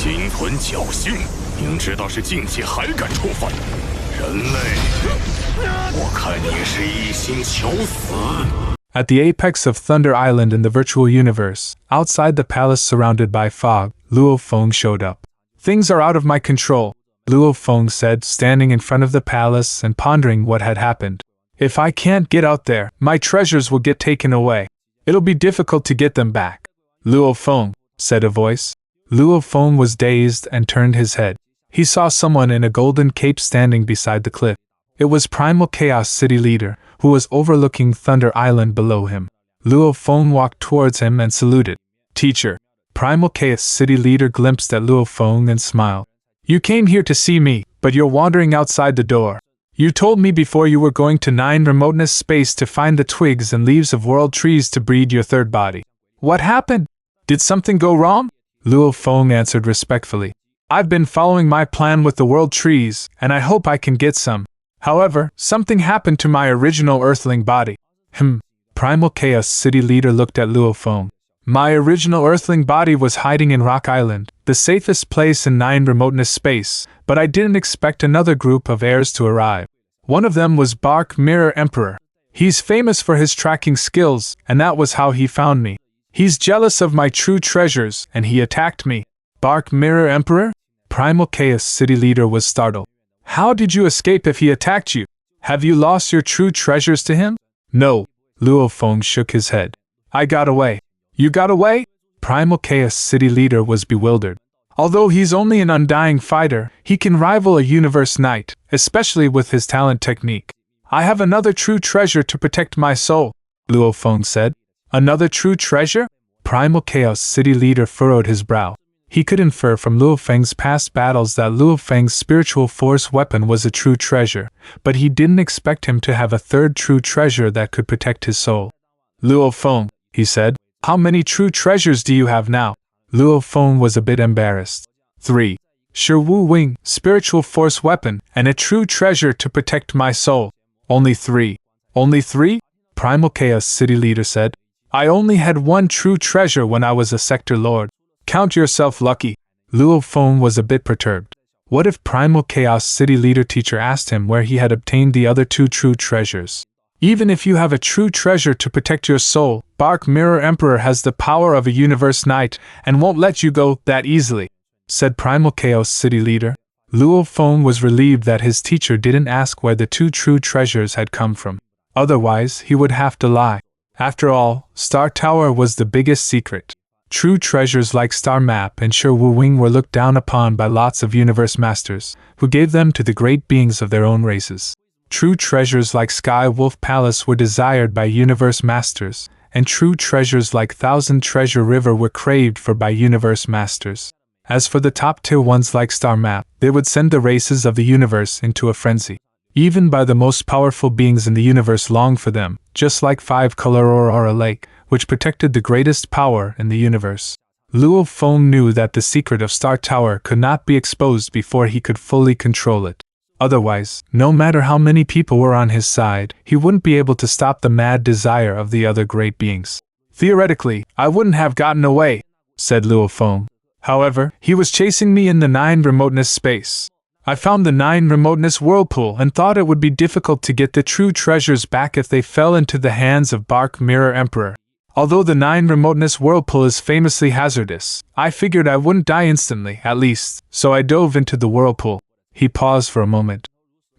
心存侥幸，明知道是禁忌还敢触犯，人类，我看你是一心求死。 At the apex of Thunder Island in the virtual universe, outside the palace surrounded by fog, Luo Feng showed up. Things are out of my control, Luo Feng said, standing in front of the palace and pondering what had happened. If I can't get out there, my treasures will get taken away. It'll be difficult to get them back. Luo Feng, said a voice. Luo Feng was dazed and turned his head. He saw someone in a golden cape standing beside the cliff. It was Primal Chaos City Leader, who was overlooking Thunder Island below him. Luo Feng walked towards him and saluted. Teacher. Primal Chaos City Leader glimpsed at Luo Feng and smiled. You came here to see me, but you're wandering outside the door. You told me before you were going to 9 Remoteness Space to find the twigs and leaves of world trees to breed your third body. What happened? Did something go wrong? Luo Feng answered respectfully. I've been following my plan with the world trees, and I hope I can get some. However, something happened to my original Earthling body. Primal Chaos City Leader looked at Luo Feng. My original Earthling body was hiding in Rock Island, the safest place in 9 Remoteness Space, but I didn't expect another group of heirs to arrive. One of them was Bark Mirror Emperor. He's famous for his tracking skills, and that was how he found me. He's jealous of my true treasures, and he attacked me. Bark Mirror Emperor? Primal Chaos City Leader was startled. How did you escape if he attacked you? Have you lost your true treasures to him? No. Luo Feng shook his head. I got away. You got away? Primal Chaos City Leader was bewildered. Although he's only an undying fighter, he can rival a universe knight, especially with his talent technique. I have another true treasure to protect my soul, Luo Feng said. Another true treasure? Primal Chaos City Leader furrowed his brow. He could infer from Luo Feng's past battles that Luo Feng's spiritual force weapon was a true treasure, but he didn't expect him to have a third true treasure that could protect his soul. Luo Feng, he said, how many true treasures do you have now? Luo Feng was a bit embarrassed. 3. Shi Wu Wing, spiritual force weapon, and a true treasure to protect my soul. Only 3. Only 3? Primal Chaos City Leader said. I only had 1 true treasure when I was a sector lord. Count yourself lucky. Luo Feng was a bit perturbed. What if Primal Chaos City Leader teacher asked him where he had obtained the other 2 true treasures? Even if you have a true treasure to protect your soul, Bark Mirror Emperor has the power of a universe knight and won't let you go that easily, said Primal Chaos City Leader. Luo Feng was relieved that his teacher didn't ask where the 2 true treasures had come from. Otherwise, he would have to lie. After all, Star Tower was the biggest secret. True treasures like Star Map and Shi Wu Wing were looked down upon by lots of universe masters, who gave them to the great beings of their own races. True treasures like Sky Wolf Palace were desired by universe masters, and true treasures like Thousand Treasure River were craved for by universe masters. As for the top-tier ones like Star Map, they would send the races of the universe into a frenzy. Even by the most powerful beings in the universe longed for them, just like 5-color Aurora Lake, which protected the greatest power in the universe. Luo Feng knew that the secret of Star Tower could not be exposed before he could fully control it. Otherwise, no matter how many people were on his side, he wouldn't be able to stop the mad desire of the other great beings. Theoretically, I wouldn't have gotten away, said Luo Feng. However, he was chasing me in the 9 Remoteness Space. I found the 9 Remoteness Whirlpool and thought it would be difficult to get the true treasures back if they fell into the hands of Bark Mirror Emperor. Although the 9 Remoteness Whirlpool is famously hazardous, I figured I wouldn't die instantly, at least, so I dove into the whirlpool. He paused for a moment.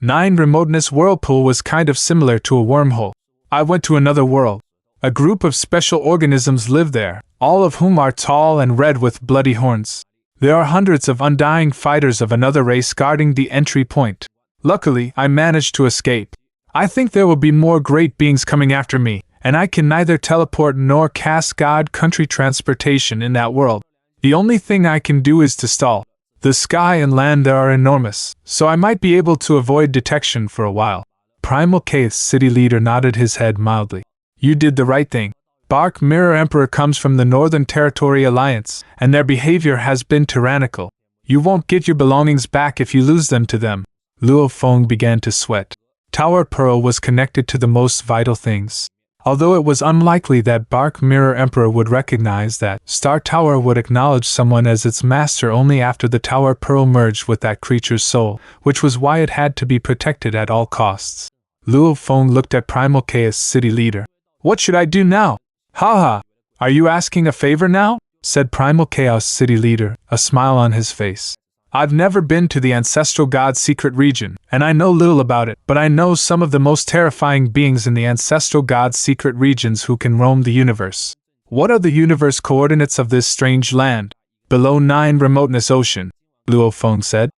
9 Remoteness Whirlpool was kind of similar to a wormhole. I went to another world. A group of special organisms live there, all of whom are tall and red with bloody horns. There are hundreds of undying fighters of another race guarding the entry point. Luckily, I managed to escape. I think there will be more great beings coming after me, and I can neither teleport nor cast God country transportation in that world. The only thing I can do is to stall. The sky and land there are enormous, so I might be able to avoid detection for a while. Primal Chaos City Leader nodded his head mildly. You did the right thing. Bark Mirror Emperor comes from the Northern Territory Alliance, and their behavior has been tyrannical. You won't get your belongings back if you lose them to them. Luo Feng began to sweat. Tower Pearl was connected to the most vital things. Although it was unlikely that Bark Mirror Emperor would recognize that Star Tower would acknowledge someone as its master only after the Tower Pearl merged with that creature's soul, which was why it had to be protected at all costs. Luo Feng looked at Primal Chaos City Leader. What should I do now? Haha, are you asking a favor now? Said Primal Chaos City Leader, a smile on his face. I've never been to the Ancestral God's secret region, and I know little about it, but I know some of the most terrifying beings in the Ancestral God's secret regions who can roam the universe. What are the universe coordinates of this strange land? Below 9 Remoteness Ocean, Luo Feng said.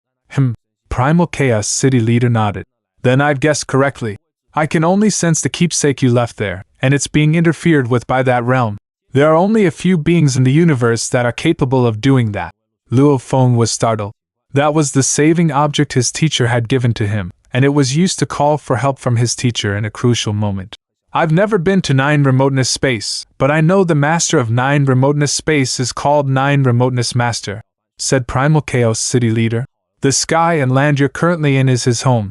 Primal Chaos City Leader nodded. Then I've guessed correctly. I can only sense the keepsake you left there, and it's being interfered with by that realm. There are only a few beings in the universe that are capable of doing that. Luo Feng was startled. That was the saving object his teacher had given to him, and it was used to call for help from his teacher in a crucial moment. I've never been to 9 Remoteness Space, but I know the master of 9 Remoteness Space is called 9 Remoteness Master, said Primal Chaos City Leader. The sky and land you're currently in is his home.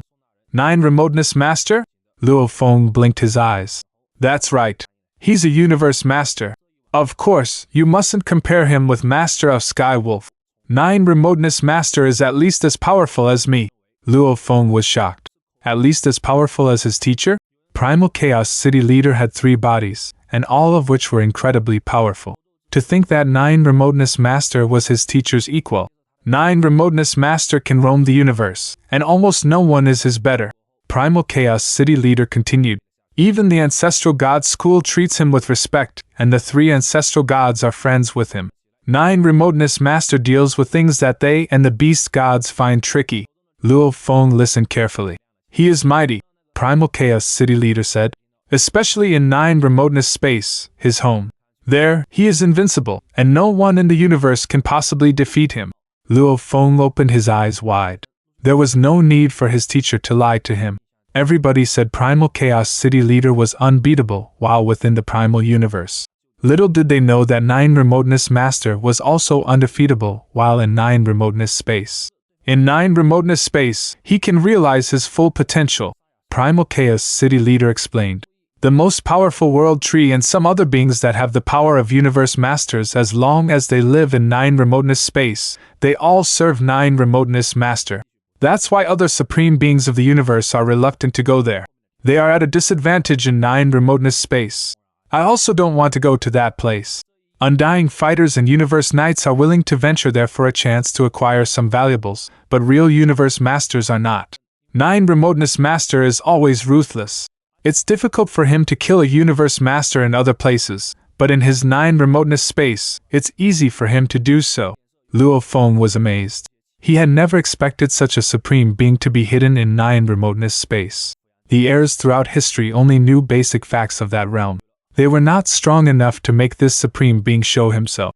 9 Remoteness Master? Luo Feng blinked his eyes. That's right. He's a universe master. Of course, you mustn't compare him with Master of Skywolf. 9 Remoteness Master is at least as powerful as me. Luo Feng was shocked. At least as powerful as his teacher? Primal Chaos City Leader had 3 bodies, and all of which were incredibly powerful. To think that 9 Remoteness Master was his teacher's equal. 9 Remoteness Master can roam the universe, and almost no one is his better. Primal Chaos City Leader continued. Even the Ancestral God School treats him with respect, and the 3 Ancestral Gods are friends with him. 9 Remoteness Master deals with things that they and the Beast Gods find tricky. Luo Feng listened carefully. He is mighty, Primal Chaos City Leader said. Especially in 9 Remoteness Space, his home. There, he is invincible, and no one in the universe can possibly defeat him. Luo Feng opened his eyes wide. There was no need for his teacher to lie to him. Everybody said Primal Chaos City Leader was unbeatable while within the Primal Universe. Little did they know that 9 Remoteness Master was also undefeatable while in 9 Remoteness Space. In 9 Remoteness Space, he can realize his full potential, Primal Chaos City Leader explained. The most powerful world tree and some other beings that have the power of universe masters as long as they live in 9 Remoteness Space, they all serve 9 Remoteness Master. That's why other supreme beings of the universe are reluctant to go there. They are at a disadvantage in 9 Remoteness Space. I also don't want to go to that place. Undying fighters and universe knights are willing to venture there for a chance to acquire some valuables, but real universe masters are not. 9 Remoteness Master is always ruthless. It's difficult for him to kill a universe master in other places, but in his 9 Remoteness Space, it's easy for him to do so. Luo Feng was amazed. He had never expected such a supreme being to be hidden in 9 Remoteness Space. The heirs throughout history only knew basic facts of that realm. They were not strong enough to make this supreme being show himself.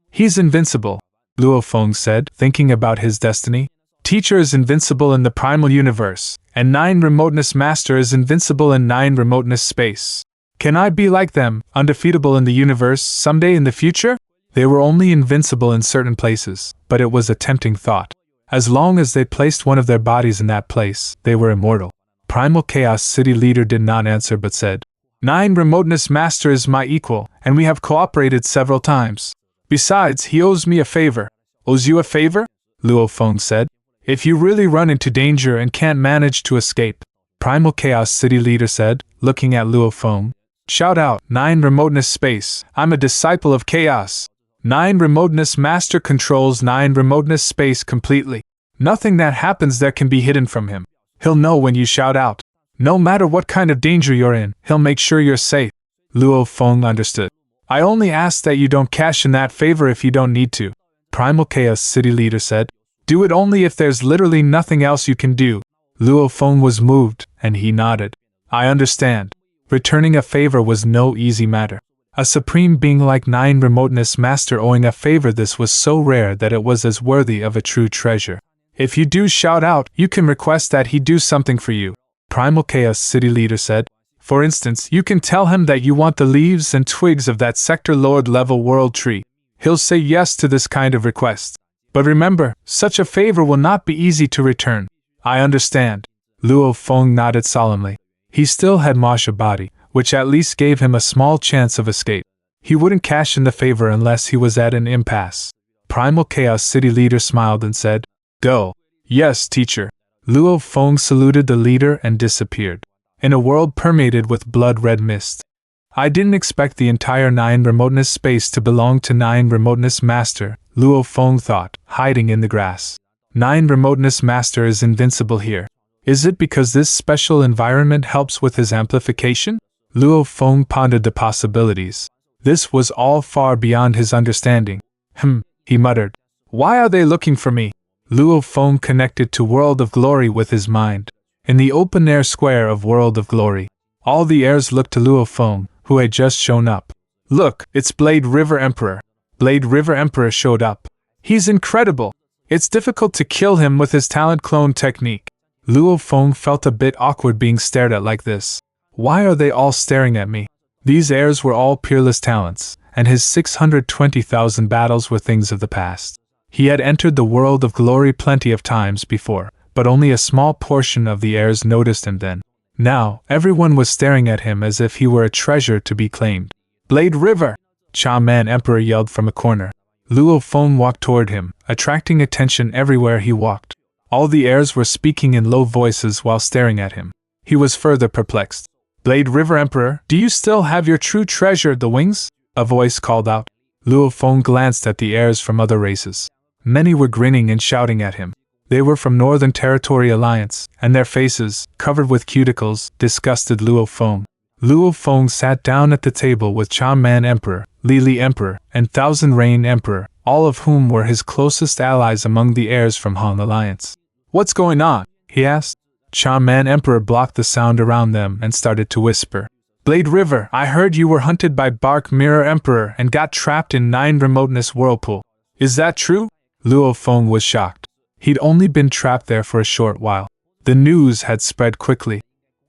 He's invincible, Luo Feng said, thinking about his destiny. Teacher is invincible in the Primal Universe, and 9 Remoteness Master is invincible in 9 Remoteness Space. Can I be like them, undefeatable in the universe, someday in the future? They were only invincible in certain places, but it was a tempting thought. As long as they placed one of their bodies in that place, they were immortal. Primal Chaos City Leader did not answer but said, 9 Remoteness Master is my equal, and we have cooperated several times. Besides, he owes me a favor. Owes you a favor? Luo Feng said. If you really run into danger and can't manage to escape, Primal Chaos City Leader said, looking at Luo Feng. Shout out, 9 Remoteness Space, I'm a disciple of Chaos. 9 Remoteness Master controls 9 Remoteness Space completely. Nothing that happens there can be hidden from him. He'll know when you shout out. No matter what kind of danger you're in, he'll make sure you're safe. Luo Feng understood. I only ask that you don't cash in that favor if you don't need to, Primal Chaos City Leader said. Do it only if there's literally nothing else you can do. Luo Feng was moved, and he nodded. I understand. Returning a favor was no easy matter. A supreme being like 9 Remoteness Master owing a favor, this was so rare that it was as worthy of a true treasure. If you do shout out, you can request that he do something for you, Primal Chaos City Leader said. For instance, you can tell him that you want the leaves and twigs of that Sector Lord level world tree. He'll say yes to this kind of request. But remember, such a favor will not be easy to return. I understand. Luo Feng nodded solemnly. He still had Masha body, which at least gave him a small chance of escape. He wouldn't cash in the favor unless he was at an impasse. Primal Chaos City leader smiled and said, "Go." "Yes, teacher." Luo Feng saluted the leader and disappeared. In a world permeated with blood-red mist. I didn't expect the entire 9 remoteness space to belong to 9 remoteness master, Luo Feng thought, hiding in the grass. 9 remoteness master is invincible here. Is it because this special environment helps with his amplification? Luo Feng pondered the possibilities. This was all far beyond his understanding. He muttered. Why are they looking for me? Luo Feng connected to World of Glory with his mind. In the open-air square of World of Glory, all the heirs looked to Luo Feng, who had just shown up. Look, it's Blade River Emperor. Blade River Emperor showed up. He's incredible. It's difficult to kill him with his talent clone technique. Luo Feng felt a bit awkward being stared at like this. Why are they all staring at me? These heirs were all peerless talents, and his 620,000 battles were things of the past. He had entered the World of Glory plenty of times before, but only a small portion of the heirs noticed him then. Now, everyone was staring at him as if he were a treasure to be claimed. Blade River! Xianxia Emperor yelled from a corner. Luo Feng walked toward him, attracting attention everywhere he walked. All the heirs were speaking in low voices while staring at him. He was further perplexed. Blade River Emperor, do you still have your true treasure, the wings? A voice called out. Luo Feng glanced at the heirs from other races. Many were grinning and shouting at him. They were from Northern Territory Alliance, and their faces, covered with cuticles, disgusted Luo Feng. Luo Feng sat down at the table with Xianxia Emperor, Lili Emperor, and Thousand Rain Emperor, all of whom were his closest allies among the heirs from Han Alliance. What's going on? He asked. Xianxia Emperor blocked the sound around them and started to whisper. Blade River, I heard you were hunted by Bark Mirror Emperor and got trapped in 9 Remoteness Whirlpool. Is that true? Luo Feng was shocked. He'd only been trapped there for a short while. The news had spread quickly.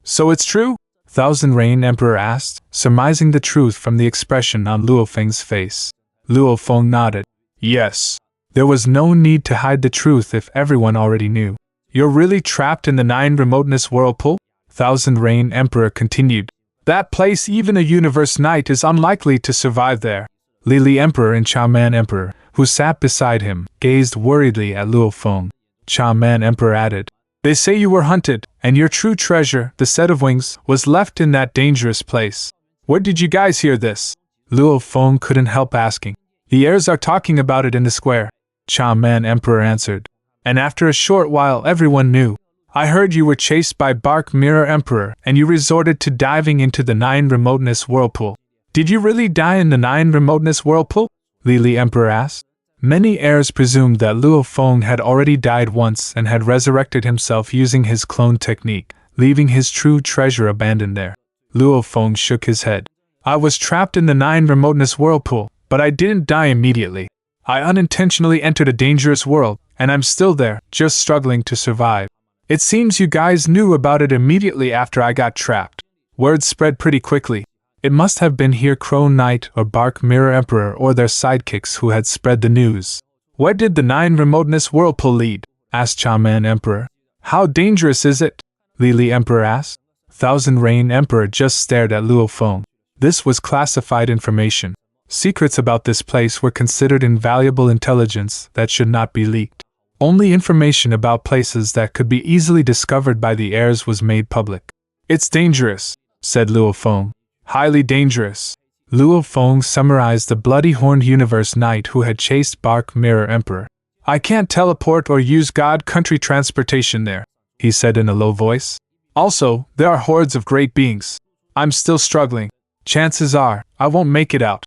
So it's true? Thousand Rain Emperor asked, surmising the truth from the expression on Luo Feng's face. Luo Feng nodded. Yes. There was no need to hide the truth if everyone already knew. You're really trapped in the 9 Remoteness Whirlpool? Thousand Rain Emperor continued. That place, even a universe knight is unlikely to survive there. Lili Emperor and Xianxia Emperor, who sat beside him, gazed worriedly at Luo Feng. Xianxia Emperor added, They say you were hunted, and your true treasure, the set of wings, was left in that dangerous place. Where did you guys hear this? Luo Feng couldn't help asking. The heirs are talking about it in the square. Xianxia Emperor answered. And after a short while everyone knew. I heard you were chased by Bark Mirror Emperor, and you resorted to diving into the 9 Remoteness Whirlpool. Did you really die in the 9 Remoteness Whirlpool? Lili Emperor asked. Many heirs presumed that Luo Feng had already died once and had resurrected himself using his clone technique, leaving his true treasure abandoned there. Luo Feng shook his head. I was trapped in the 9 Remoteness Whirlpool, but I didn't die immediately. I unintentionally entered a dangerous world, and I'm still there, just struggling to survive. It seems you guys knew about it immediately after I got trapped. Word spread pretty quickly. It must have been here Crow Knight or Bark Mirror Emperor or their sidekicks who had spread the news. Where did the 9 Remoteness Whirlpool lead? Asked Xianxia Emperor. How dangerous is it? Lili Emperor asked. Thousand Rain Emperor just stared at Luo Feng. This was classified information. Secrets about this place were considered invaluable intelligence that should not be leaked. Only information about places that could be easily discovered by the heirs was made public. It's dangerous, said Luo Feng. Highly dangerous. Luo Feng summarized the bloody-horned universe knight who had chased Bark Mirror Emperor. I can't teleport or use God country transportation there, he said in a low voice. Also, there are hordes of great beings. I'm still struggling. Chances are, I won't make it out.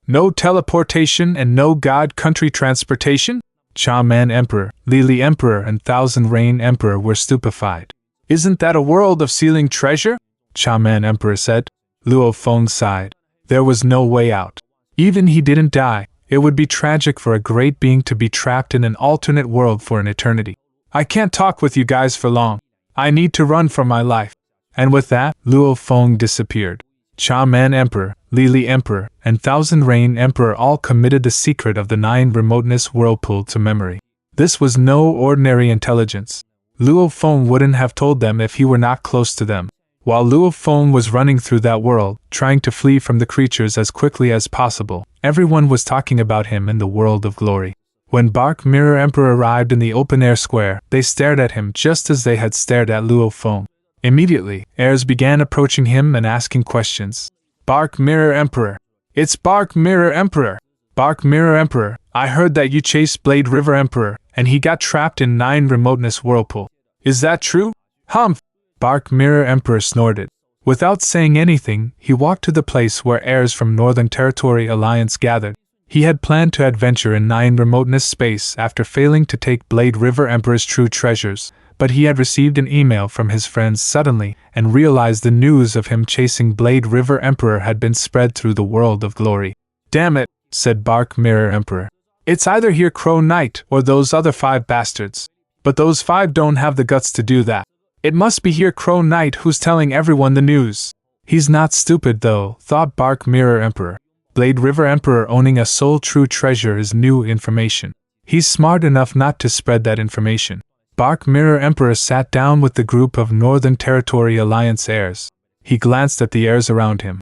No teleportation and no God country transportation? Xianxia Emperor, Lili Emperor and Thousand Rain Emperor were stupefied. Isn't that a world of sealing treasure? Xianxia Emperor said. Luo Feng sighed. There was no way out. Even he didn't die, it would be tragic for a great being to be trapped in an alternate world for an eternity. I can't talk with you guys for long. I need to run for my life. And with that, Luo Feng disappeared. Xianxia Emperor, Lili Emperor, and Thousand Rain Emperor all committed the secret of the 9 Remoteness Whirlpool to memory. This was no ordinary intelligence. Luo Feng wouldn't have told them if he were not close to them. While Luo Feng was running through that world, trying to flee from the creatures as quickly as possible, everyone was talking about him in the world of glory. When Bark Mirror Emperor arrived in the open-air square, they stared at him just as they had stared at Luo Feng. Immediately, heirs began approaching him and asking questions. Bark Mirror Emperor. It's Bark Mirror Emperor. Bark Mirror Emperor, I heard that you chased Blade River Emperor, and he got trapped in 9 Remoteness Whirlpool. Is that true? Humph! Bark Mirror Emperor snorted. Without saying anything, he walked to the place where heirs from Northern Territory Alliance gathered. He had planned to adventure in 9 Remoteness space after failing to take Blade River Emperor's true treasures, but he had received an email from his friends suddenly and realized the news of him chasing Blade River Emperor had been spread through the world of glory. Damn it, said Bark Mirror Emperor. It's either here Crow Knight or those other 5 bastards. But those 5 don't have the guts to do that. It must be here Crow Knight who's telling everyone the news. He's not stupid though, thought Bark Mirror Emperor. Blade River Emperor owning a sole true treasure is new information. He's smart enough not to spread that information. Bark Mirror Emperor sat down with the group of Northern Territory Alliance heirs. He glanced at the heirs around him.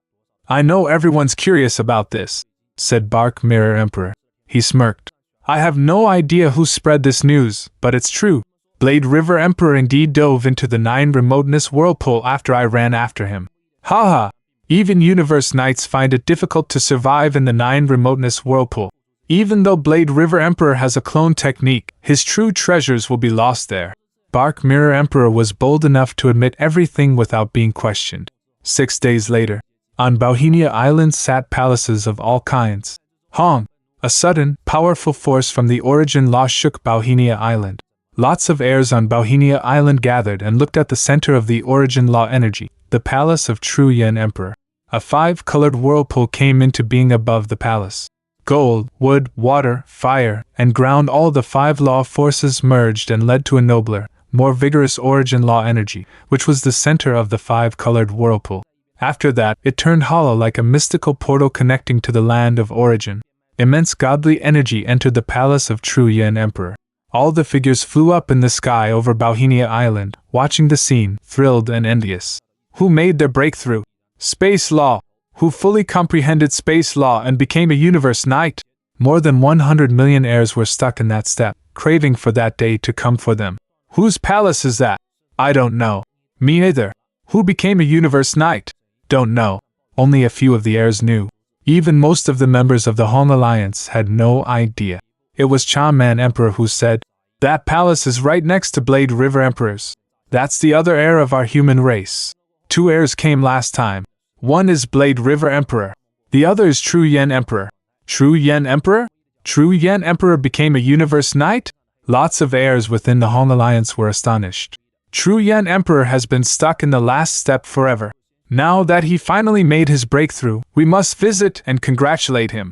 I know everyone's curious about this, said Bark Mirror Emperor. He smirked. I have no idea who spread this news, but it's true. Blade River Emperor indeed dove into the 9 Remoteness Whirlpool after I ran after him. Haha! Even Universe Knights find it difficult to survive in the 9 Remoteness Whirlpool. Even though Blade River Emperor has a clone technique, his true treasures will be lost there. Bark Mirror Emperor was bold enough to admit everything without being questioned. 6 days later, on Bauhinia Island sat palaces of all kinds. Hong! A sudden, powerful force from the origin law shook Bauhinia Island. Lots of heirs on Bauhinia Island gathered and looked at the center of the origin law energy, the palace of True Yen Emperor. A 5-colored whirlpool came into being above the palace. Gold, wood, water, fire, and ground, all the 5 law forces merged and led to a nobler, more vigorous origin law energy, which was the center of the 5-colored whirlpool. After that, it turned hollow like a mystical portal connecting to the land of origin. Immense godly energy entered the palace of True Yen Emperor. All the figures flew up in the sky over Bauhinia Island, watching the scene, thrilled and envious. Who made their breakthrough? Space law. Who fully comprehended space law and became a universe knight? More than 100 million heirs were stuck in that step, craving for that day to come for them. Whose palace is that? I don't know. Me either. Who became a universe knight? Don't know. Only a few of the heirs knew. Even most of the members of the Hong Alliance had no idea. It was Cha-Man Emperor who said, That palace is right next to Blade River Emperor's. That's the other heir of our human race. 2 heirs came last time. One is Blade River Emperor. The other is True Yen Emperor. True Yen Emperor? True Yen Emperor became a universe knight? Lots of heirs within the Hong Alliance were astonished. True Yen Emperor has been stuck in the last step forever. Now that he finally made his breakthrough, we must visit and congratulate him.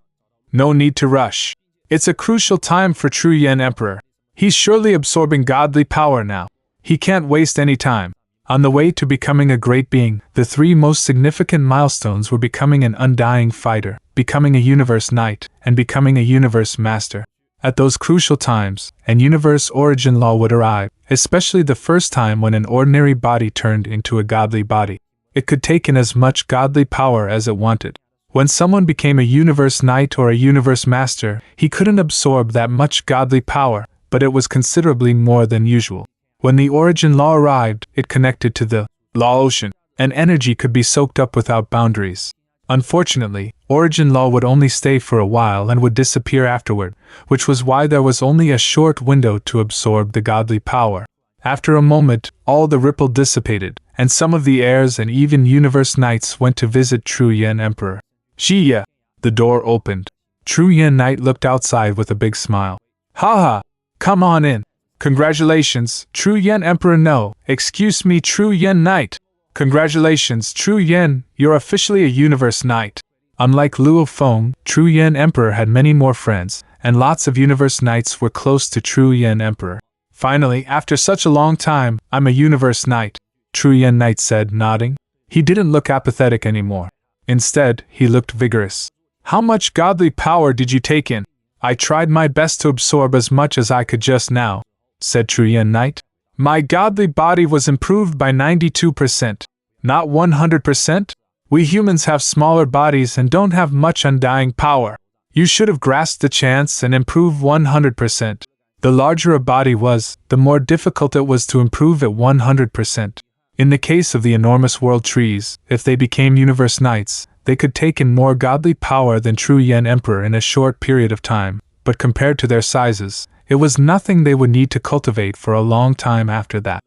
No need to rush. It's a crucial time for True Yen Emperor. He's surely absorbing godly power now. He can't waste any time. On the way to becoming a great being, the 3 most significant milestones were becoming an undying fighter, becoming a universe knight, and becoming a universe master. At those crucial times, an universe origin law would arrive, especially the first time when an ordinary body turned into a godly body. It could take in as much godly power as it wanted. When someone became a universe knight or a universe master, he couldn't absorb that much godly power, but it was considerably more than usual. When the origin law arrived, it connected to the law ocean, and energy could be soaked up without boundaries. Unfortunately, origin law would only stay for a while and would disappear afterward, which was why there was only a short window to absorb the godly power. After a moment, all the ripple dissipated, and some of the heirs and even universe knights went to visit True Yen Emperor. Xianxia! The door opened. True Yen Knight looked outside with a big smile. Haha! Come on in. Congratulations, True Yen Emperor. No, excuse me, True Yen Knight. Congratulations, True Yen, you're officially a universe knight. Unlike Luo Feng, True Yen Emperor had many more friends, and lots of universe knights were close to True Yen Emperor. Finally, after such a long time, I'm a universe knight, True Yen Knight said, nodding. He didn't look apathetic anymore. Instead, he looked vigorous. How much godly power did you take in? I tried my best to absorb as much as I could just now, said True Yen Knight. My godly body was improved by 92%. Not 100%? We humans have smaller bodies and don't have much undying power. You should have grasped the chance and improved 100%. The larger a body was, the more difficult it was to improve at 100%. In the case of the enormous world trees, if they became universe knights, they could take in more godly power than True Yen Emperor in a short period of time, but compared to their sizes, it was nothing they would need to cultivate for a long time after that.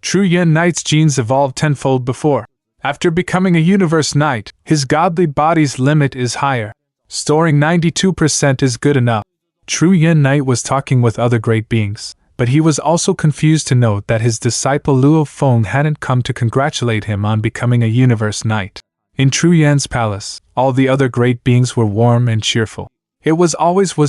True Yen Knight's genes evolved tenfold before. After becoming a universe knight, his godly body's limit is higher. Storing 92% is good enough. True Yen Knight was talking with other great beings, but he was also confused to note that his disciple Luo Feng hadn't come to congratulate him on becoming a universe knight. In True Yan's palace, all the other great beings were warm and cheerful. It was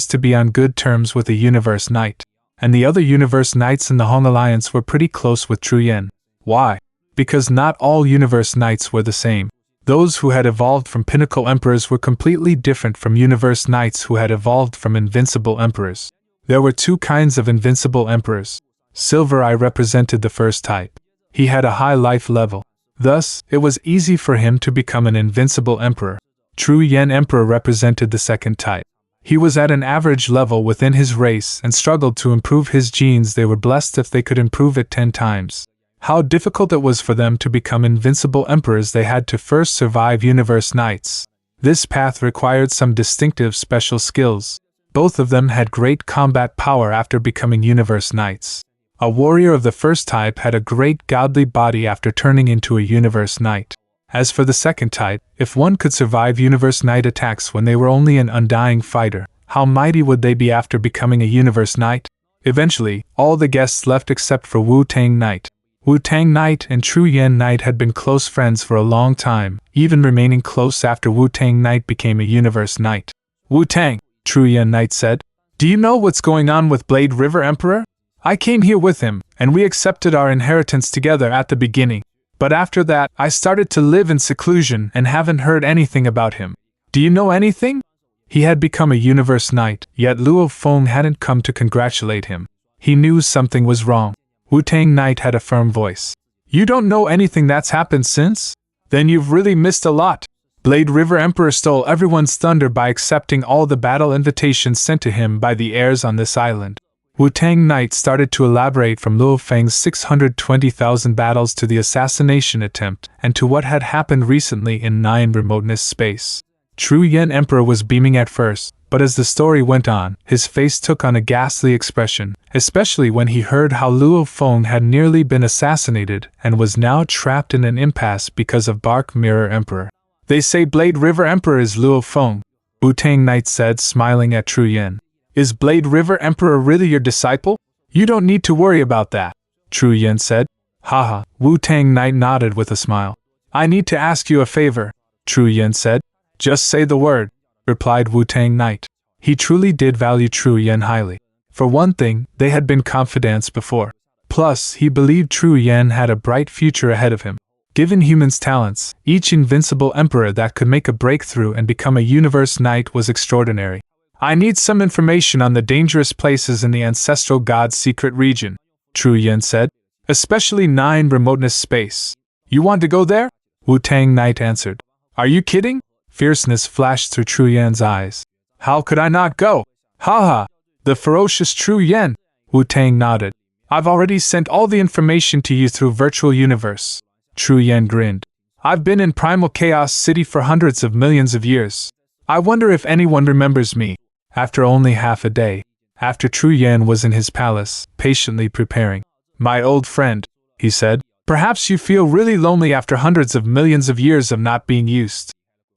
to be on good terms with a universe knight, and the other universe knights in the Hong Alliance were pretty close with True Yen. Why? Because not all universe knights were the same. Those who had evolved from pinnacle emperors were completely different from universe knights who had evolved from invincible emperors. There were two kinds of invincible emperors. Silver Eye represented the first type. He had a high life level. Thus, it was easy for him to become an invincible emperor. True Yen Emperor represented the second type. He was at an average level within his race and struggled to improve his genes. They were blessed if they could improve it 10 times. How difficult it was for them to become invincible emperors. They had to first survive universe knights. This path required some distinctive special skills. Both of them had great combat power after becoming universe knights. A warrior of the first type had a great godly body after turning into a universe knight. As for the second type, if one could survive universe knight attacks when they were only an undying fighter, how mighty would they be after becoming a universe knight? Eventually, all the guests left except for Wu Tang Knight. Wu Tang Knight and True Yen Knight had been close friends for a long time, even remaining close after Wu Tang Knight became a universe knight. Wu Tang, True Yen Knight said, do you know what's going on with Blade River Emperor? I came here with him, and we accepted our inheritance together at the beginning. But after that, I started to live in seclusion and haven't heard anything about him. Do you know anything? He had become a universe knight, yet Luo Feng hadn't come to congratulate him. He knew something was wrong. Wu Tang Knight had a firm voice. You don't know anything that's happened since? Then you've really missed a lot. Blade River Emperor stole everyone's thunder by accepting all the battle invitations sent to him by the heirs on this island. Wu Tang Knight started to elaborate from Luo Feng's 620,000 battles to the assassination attempt and to what had happened recently in 9 Remoteness Space. True Yen Emperor was beaming at first, but as the story went on, his face took on a ghastly expression, especially when he heard how Luo Feng had nearly been assassinated and was now trapped in an impasse because of Bark Mirror Emperor. They say Blade River Emperor is Luo Feng, Wu Tang Knight said, smiling at True Yen. Is Blade River Emperor really your disciple? You don't need to worry about that, True Yen said. Haha, Wu Tang Knight nodded with a smile. I need to ask you a favor, True Yen said. Just say the word, replied Wu Tang Knight. He truly did value True Yen highly. For one thing, they had been confidants before. Plus, he believed True Yen had a bright future ahead of him. Given humans' talents, each invincible emperor that could make a breakthrough and become a universe knight was extraordinary. I need some information on the dangerous places in the ancestral god's secret region, True Yen said. Especially 9 Remoteness Space. You want to go there? Wu Tang Knight answered. Are you kidding? Fierceness flashed through True Yen's eyes. How could I not go? Haha, the ferocious True Yen, Wu Tang nodded. I've already sent all the information to you through Virtual Universe. True Yen grinned. I've been in Primal Chaos City for hundreds of millions of years. I wonder if anyone remembers me. After only half a day, after True Yen was in his palace, patiently preparing. My old friend, he said, perhaps you feel really lonely after hundreds of millions of years of not being used.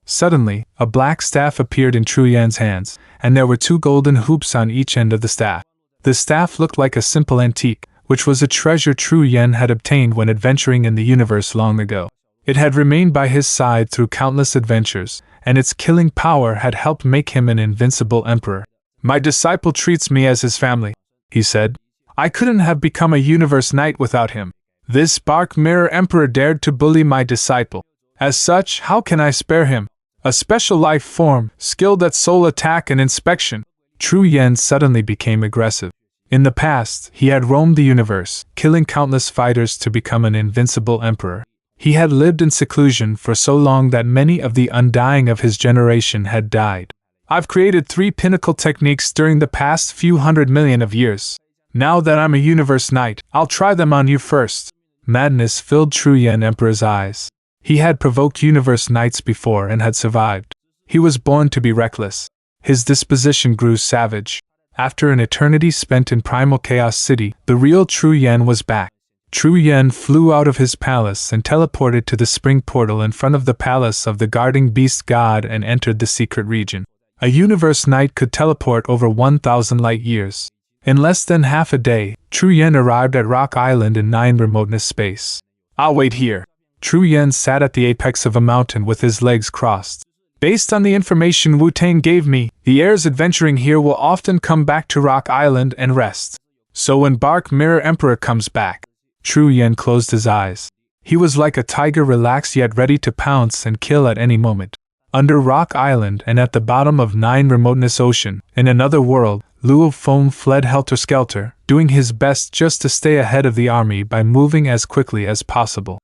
Suddenly, a black staff appeared in True Yen's hands, and there were 2 golden hoops on each end of the staff. The staff looked like a simple antique, which was a treasure True Yen had obtained when adventuring in the universe long ago. It had remained by his side through countless adventures, and its killing power had helped make him an invincible emperor. My disciple treats me as his family, he said. I couldn't have become a universe knight without him. This Bark Mirror Emperor dared to bully my disciple. As such, how can I spare him? A special life form, skilled at soul attack and inspection. True Yen suddenly became aggressive. In the past, he had roamed the universe, killing countless fighters to become an invincible emperor. He had lived in seclusion for so long that many of the undying of his generation had died. I've created 3 pinnacle techniques during the past few 100 million of years. Now that I'm a universe knight, I'll try them on you first. Madness filled Truyen Emperor's eyes. He had provoked universe knights before and had survived. He was born to be reckless. His disposition grew savage. After an eternity spent in Primal Chaos City, the real Truyen was back. Truyen flew out of his palace and teleported to the spring portal in front of the palace of the guarding beast god and entered the secret region. A universe knight could teleport over 1,000 light years. In less than half a day, Truyen arrived at Rock Island in 9 remoteness space. I'll wait here. Truyen sat at the apex of a mountain with his legs crossed. Based on the information Wu Tang gave me, the heirs adventuring here will often come back to Rock Island and rest. So when Bark Mirror Emperor comes back, Truyen closed his eyes. He was like a tiger, relaxed yet ready to pounce and kill at any moment. Under Rock Island and at the bottom of 9 remoteness ocean, in another world, Luo Feng fled helter-skelter, doing his best just to stay ahead of the army by moving as quickly as possible.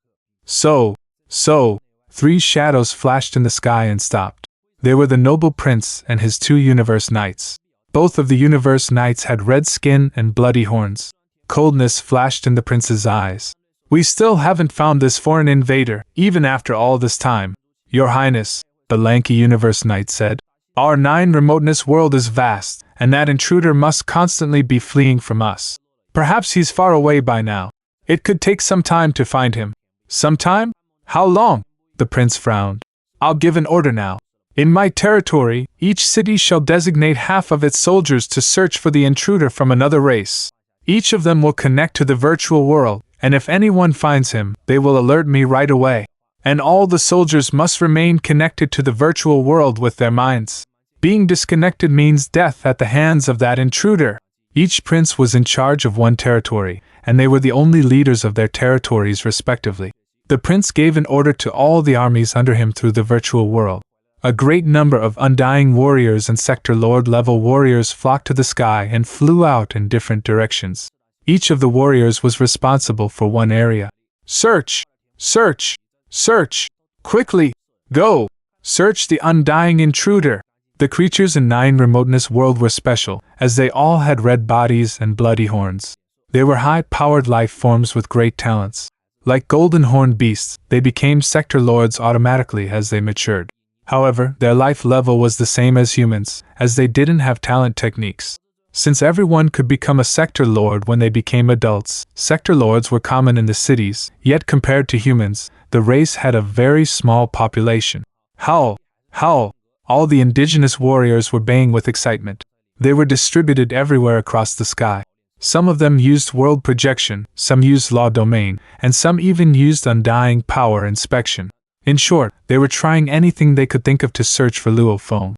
So, 3 shadows flashed in the sky and stopped. They were the noble prince and his 2 universe knights. Both of the universe knights had red skin and bloody horns. Coldness flashed in the prince's eyes. We still haven't found this foreign invader, even after all this time. Your Highness, the lanky universe knight said. Our 9 remoteness world is vast, and that intruder must constantly be fleeing from us. Perhaps he's far away by now. It could take some time to find him. Some time? How long? The prince frowned. I'll give an order now. In my territory, each city shall designate half of its soldiers to search for the intruder from another race. Each of them will connect to the virtual world, and if anyone finds him, they will alert me right away. And all the soldiers must remain connected to the virtual world with their minds. Being disconnected means death at the hands of that intruder. Each prince was in charge of 1 territory, and they were the only leaders of their territories respectively. The prince gave an order to all the armies under him through the virtual world. A great number of undying warriors and sector lord-level warriors flocked to the sky and flew out in different directions. Each of the warriors was responsible for 1 area. Search! Search! Search! Quickly! Go! Search the undying intruder! The creatures in 9 remoteness world were special, as they all had red bodies and bloody horns. They were high-powered life forms with great talents. Like golden horned beasts, they became sector lords automatically as they matured. However, their life level was the same as humans, as they didn't have talent techniques. Since everyone could become a sector lord when they became adults, sector lords were common in the cities, yet compared to humans, the race had a very small population. Howl! Howl! All the indigenous warriors were baying with excitement. They were distributed everywhere across the sky. Some of them used world projection, some used law domain, and some even used undying power inspection. In short, they were trying anything they could think of to search for Luo Feng.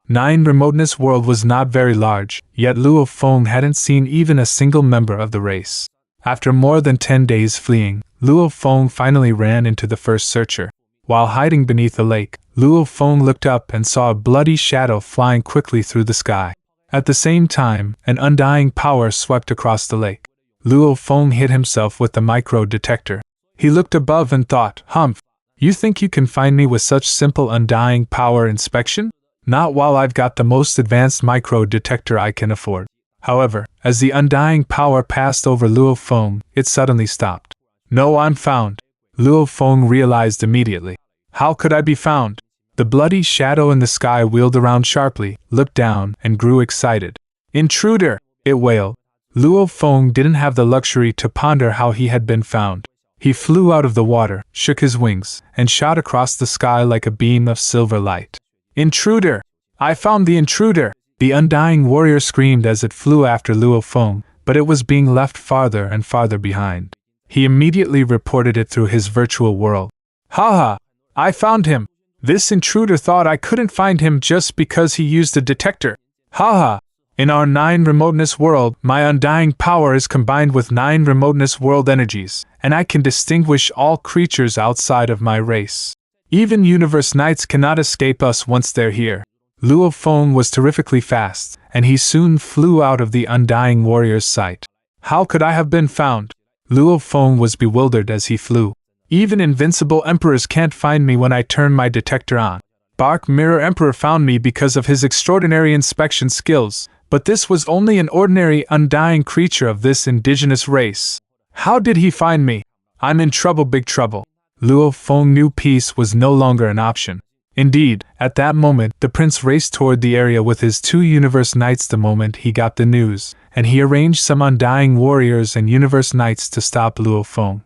9 remoteness world was not very large, yet Luo Feng hadn't seen even a single member of the race. After more than 10 days fleeing, Luo Feng finally ran into the first searcher. While hiding beneath a lake, Luo Feng looked up and saw a bloody shadow flying quickly through the sky. At the same time, an undying power swept across the lake. Luo Feng hit himself with the micro-detector. He looked above and thought, "Humph, you think you can find me with such simple undying power inspection? Not while I've got the most advanced micro-detector I can afford." However, as the undying power passed over Luo Feng, it suddenly stopped. "No, I'm found," Luo Feng realized immediately. "How could I be found?" The bloody shadow in the sky wheeled around sharply, looked down, and grew excited. "Intruder!" it wailed. Luo Feng didn't have the luxury to ponder how he had been found. He flew out of the water, shook his wings, and shot across the sky like a beam of silver light. "Intruder! I found the intruder!" The undying warrior screamed as it flew after Luo Feng, but it was being left farther and farther behind. He immediately reported it through his virtual world. "Haha! I found him! This intruder thought I couldn't find him just because he used a detector. Haha! In our 9 remoteness world, my undying power is combined with 9 remoteness world energies, and I can distinguish all creatures outside of my race. Even universe knights cannot escape us once they're here." Luo Feng was terrifically fast, and he soon flew out of the undying warrior's sight. How could I have been found? Luo Feng was bewildered as he flew. Even invincible emperors can't find me when I turn my detector on. Bark Mirror Emperor found me because of his extraordinary inspection skills, but this was only an ordinary, undying creature of this indigenous race. How did he find me? I'm in trouble, big trouble. Luo Feng knew peace was no longer an option. Indeed, at that moment, the prince raced toward the area with his 2 Universe Knights the moment he got the news, and he arranged some Undying Warriors and Universe Knights to stop Luo Feng.